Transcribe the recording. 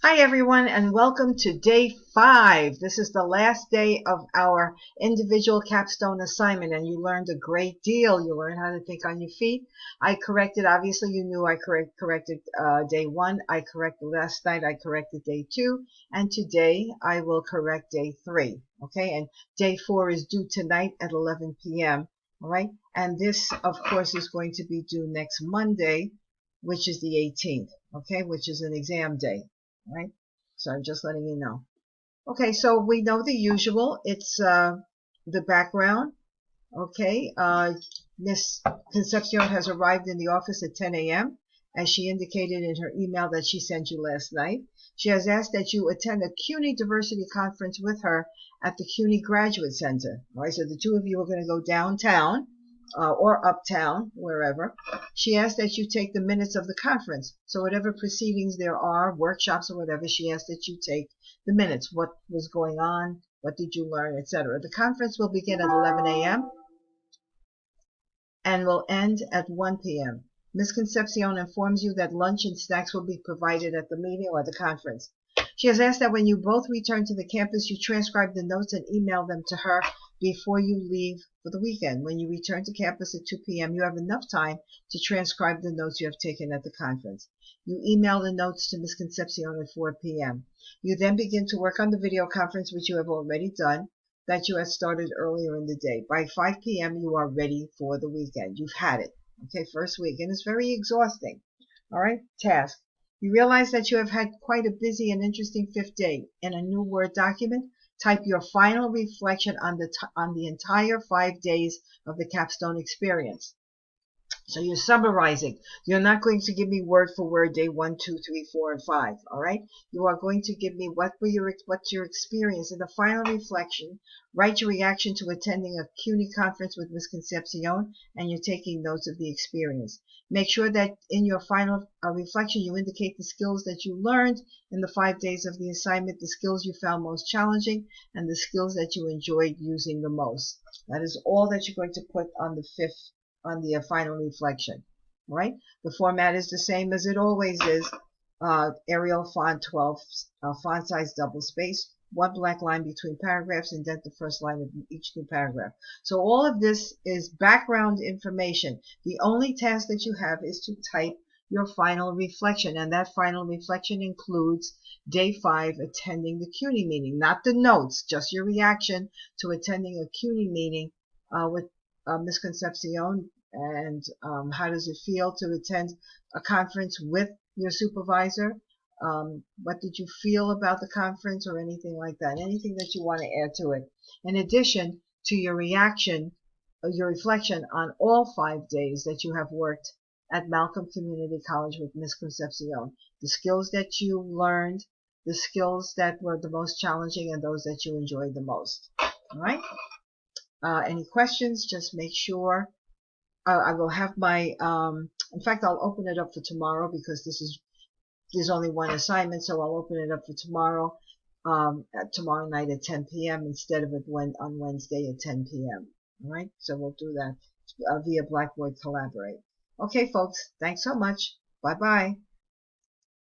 Hi everyone, and welcome to day 5. This is the last day of our individual capstone assignment, and you learned a great deal. You learned how to think on your feet. I corrected, obviously you knew I corrected day 1. I corrected last night. I corrected day 2, and today I will correct day 3. Okay, and day 4 is due tonight at 11 p.m. All right, and this of course is going to be due next Monday, which is the 18th. Okay, which is an exam day. Right? So I'm just letting you know. Okay, so we know the usual. It's the background. Okay, Miss Concepcion has arrived in the office at 10 a.m. as she indicated in her email that she sent you last night. She has asked that you attend a CUNY Diversity Conference with her at the CUNY Graduate Center. All right, so the two of you are going to go downtown or uptown, wherever. She asked that you take the minutes of the conference. So whatever proceedings there are, workshops or whatever, she asked that you take the minutes. What was going on? What did you learn, etc. The conference will begin at 11 a.m. and will end at 1 p.m. Ms. Concepcion informs you that lunch and snacks will be provided at the meeting or the conference. She has asked that when you both return to the campus, you transcribe the notes and email them to her before you leave for the weekend. When you return to campus at 2 p.m., you have enough time to transcribe the notes you have taken at the conference. You email the notes to Ms. Concepcion at 4 p.m. You then begin to work on the video conference, which you have already done, that you had started earlier in the day. By 5 p.m., you are ready for the weekend. You've had it. Okay, first week. And it's very exhausting. All right, task. You realize that you have had quite a busy and interesting 5th day. In a new Word document, type your final reflection on the entire 5 days of the capstone experience. So you're summarizing. You're not going to give me word for word day 1, 2, 3, 4, and 5. All right. You are going to give me what's your experience in the final reflection. Write your reaction to attending a CUNY conference with Ms. Concepcion, and you're taking notes of the experience. Make sure that in your final reflection you indicate the skills that you learned in the 5 days of the assignment, the skills you found most challenging, and the skills that you enjoyed using the most. That is all that you're going to put on the final reflection. Right? The format is the same as it always is. Arial font 12, font size double space, one black line between paragraphs, indent the first line of each new paragraph. So all of this is background information. The only task that you have is to type your final reflection, and that final reflection includes day 5 attending the CUNY meeting, not the notes, just your reaction to attending a CUNY meeting with Ms. Concepcion, and how does it feel to attend a conference with your supervisor? What did you feel about the conference or anything like that? Anything that you want to add to it. In addition to your reaction, your reflection on all 5 days that you have worked at Malcolm Community College with Ms. Concepcion. The skills that you learned, the skills that were the most challenging, and those that you enjoyed the most. All right? Any questions? Just make sure. I will have my, in fact, I'll open it up for tomorrow because there's only one assignment, so I'll open it up for tomorrow, tomorrow night at 10 p.m. instead of on Wednesday at 10 p.m. All right, so we'll do that via Blackboard Collaborate. Okay, folks, thanks so much. Bye-bye.